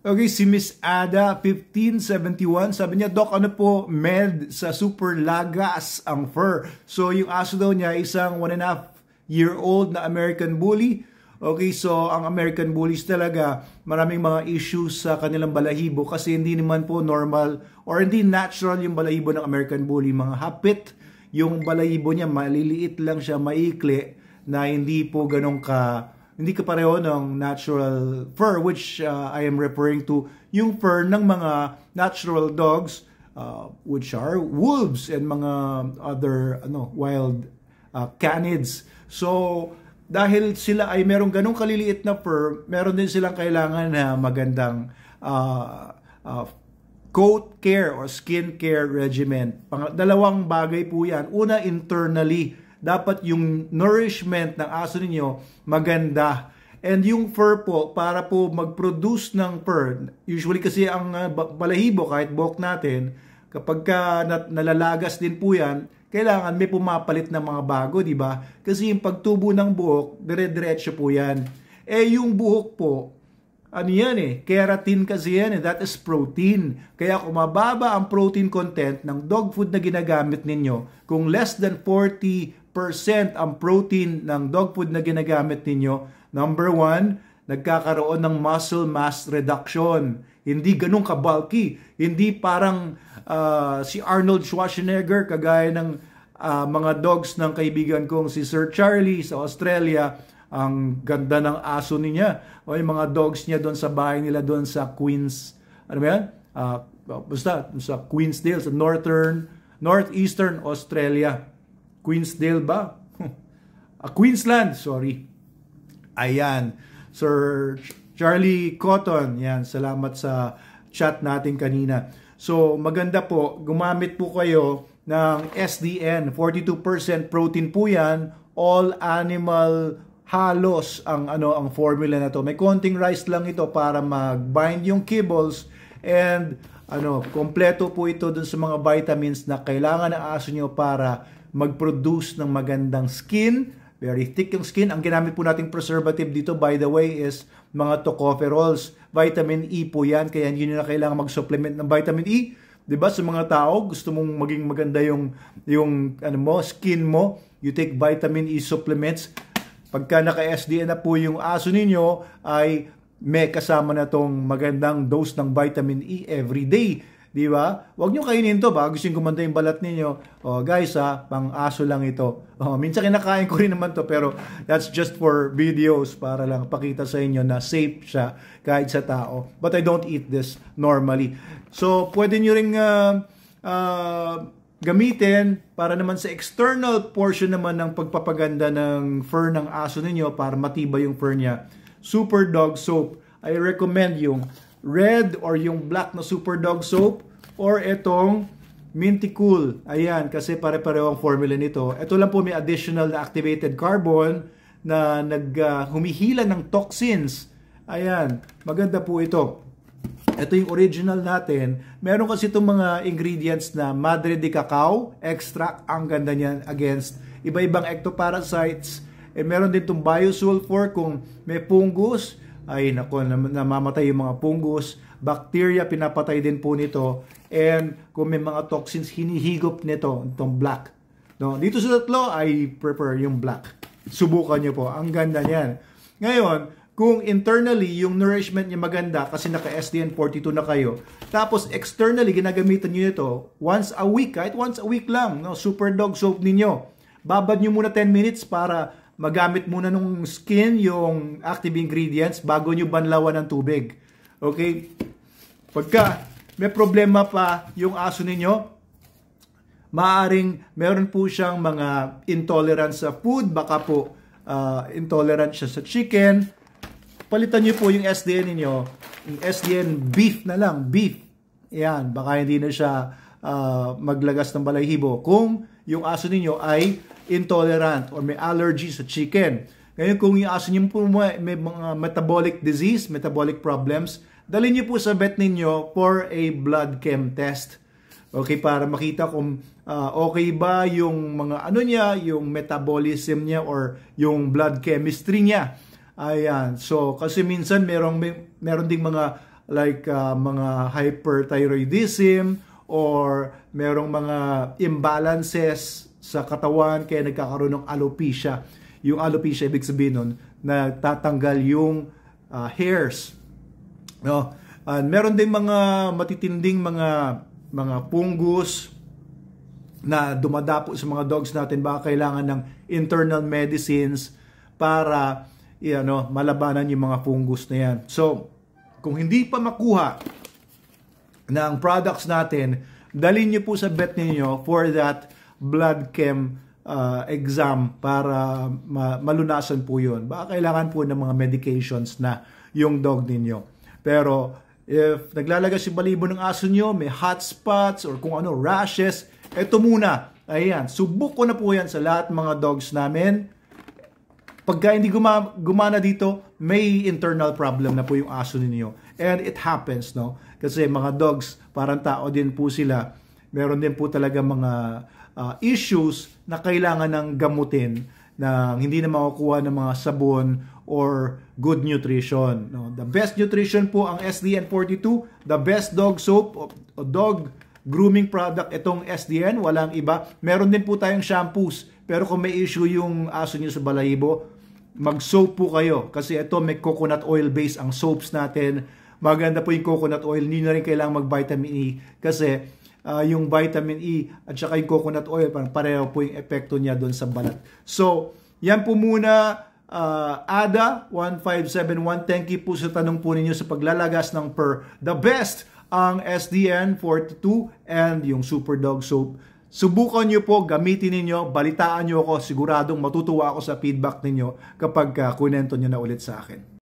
Okay, si Miss Ada 1571, sabi niya, Doc, ano po med sa super lagas ang fur? So yung aso daw niya isang 1.5-year-old na American Bully. Okay, so ang American Bullies talaga maraming mga issues sa kanilang balahibo kasi hindi naman po normal or hindi natural yung balahibo ng American Bully. Mga hapit yung balahibo niya, maliliit lang siya, maikli na hindi po ganun hindi ka pareho ng natural fur, which I am referring to yung fur ng mga natural dogs, which are wolves and mga other wild canids. So dahil sila ay merong ganong kaliliit na fur, meron din silang kailangan na magandang coat care or skin care regimen. Dalawang bagay po yan. Una, internally, dapat yung nourishment ng aso ninyo maganda. And yung fur po, para po mag-produce ng fur, usually kasi ang balahibo, kahit buhok natin, kapag nalalagas din po yan, kailangan may pumapalit ng mga bago, di ba? Kasi yung pagtubo ng buhok, dire-diretso po yan. Yung buhok po, keratin kasi yan, that is protein. Kaya kung mababa ang protein content ng dog food na ginagamit ninyo, kung less than 40% ang protein ng dog food na ginagamit ninyo, number 1, nagkakaroon ng muscle mass reduction. Hindi ganun ka-bulky. Hindi parang si Arnold Schwarzenegger, kagaya ng mga dogs ng kaibigan kong si Sir Charlie sa Australia. Ang ganda ng aso niya. O yung mga dogs niya doon sa bahay nila doon sa Queens, basta sa Queensdale, sa northeastern Australia. Queensdale ba? Queensland, sorry. Ayan, Sir Charlie Cotton, yan, salamat sa chat natin kanina. So, maganda po, gumamit po kayo ng SDN, 42% protein po yan, all animal halos ang formula na to. May konting rice lang ito para mag-bind yung kibbles and kompleto po ito dun sa mga vitamins na kailangan ng aso nyo para mag-produce ng magandang skin. Very thick yung skin. Ang ginamit po nating preservative dito, by the way, is mga tocopherols. Vitamin E po yan, kaya hindi nyo na kailangan mag-supplement ng vitamin E. Diba? Sa mga tao, gusto mong maging maganda yung skin mo, you take vitamin E supplements. Pagka naka-SDN na po yung aso ninyo, ay may kasama na tong magandang dose ng vitamin E every day. Di ba? Huwag nyo kainin to ba? Gusto nyo gumanda yung balat ninyo. Guys pang aso lang ito. Minsan kinakain ko rin naman to, pero that's just for videos para lang pakita sa inyo na safe siya kahit sa tao. But I don't eat this normally. So, pwede nyo ring gamitin para naman sa external portion naman ng pagpapaganda ng fur ng aso ninyo para matibay yung fur niya. Super Dog Soap. I recommend yung red or yung black na Super Dog Soap or itong Minty Cool. Ayan, kasi pare-pareho ang formula nito. Ito lang po may additional na activated carbon na humihila ng toxins. Ayan, maganda po ito. Ito yung original natin. Meron kasi itong mga ingredients na Madre de Cacao extract. Ang ganda niyan against iba-ibang ectoparasites. Meron din itong biosulfur kung may fungus. Ay nako, namamatay yung mga fungus. Bacteria, pinapatay din po nito. And kung may mga toxins, hinihigop nito, itong black. No? Dito sa tatlo, I prefer yung black. Subukan nyo po. Ang ganda niyan. Ngayon, kung internally, yung nourishment niya maganda kasi naka-SDN 42 na kayo. Tapos externally, ginagamitan nyo ito once a week. Kahit once a week lang. No? Super Dog Soap ninyo. Babad nyo muna 10 minutes para magamit muna nung skin yung active ingredients bago nyo banlawan ng tubig. Okay? Pagka may problema pa yung aso ninyo, maaring meron po siyang mga intolerance sa food, baka po intolerant siya sa chicken. Palitan nyo po yung SDN ninyo, yung SDN beef na lang, beef. Yan, baka hindi na siya maglagas ng balahibo kung yung aso ninyo ay intolerant or may allergy sa chicken. Ngayon, kung yung aso niyo po may mga metabolic disease, metabolic problems, dalhin niyo po sa vet ninyo for a blood chem test. Okay, para makita kung okay ba yung mga yung metabolism niya or yung blood chemistry niya. Ayan. So, kasi minsan meron ding mga like mga hyperthyroidism or merong mga imbalances sa katawan kaya nagkakaroon ng alopecia. Yung alopecia, ibig sabihin nun, nagtatanggal yung hairs. No? Meron din mga matitinding mga fungus na dumadapo sa mga dogs natin. Baka kailangan ng internal medicines para malabanan yung mga fungus na yan. So, kung hindi pa makuha ng products natin, dalhin nyo po sa vet ninyo for that blood chem exam para malunasan po yun. Baka kailangan po ng mga medications na yung dog ninyo. Pero if naglalagas yung balibo ng aso nyo, may hot spots or kung ano, rashes, eto muna. Ayan, subok ko na po yan sa lahat mga dogs namin. Pagka hindi gumana dito, may internal problem na po yung aso ninyo. And it happens, no? Kasi mga dogs, parang tao din po sila. Meron din po talaga mga issues na kailangan ng gamutin na hindi na makukuha ng mga sabon or good nutrition. No? The best nutrition po ang SDN42, the best dog soap o dog grooming product itong SDN, walang iba. Meron din po tayong shampoos, pero kung may issue yung aso nyo sa balahibo, mag-soap po kayo kasi ito may coconut oil base ang soaps natin. Maganda po yung coconut oil, hindi na rin kailangang mag-vitamin E kasi yung vitamin E at saka yung coconut oil, pareho po yung epekto niya doon sa balat. So, yan po muna, Ada 1571, thank you po sa tanong po ninyo sa paglalagas ng fur. The best ang SDN42 and yung Super Dog Soap. Subukan nyo po, gamitin ninyo, balitaan nyo ako, siguradong matutuwa ako sa feedback ninyo kapag kunento nyo na ulit sa akin.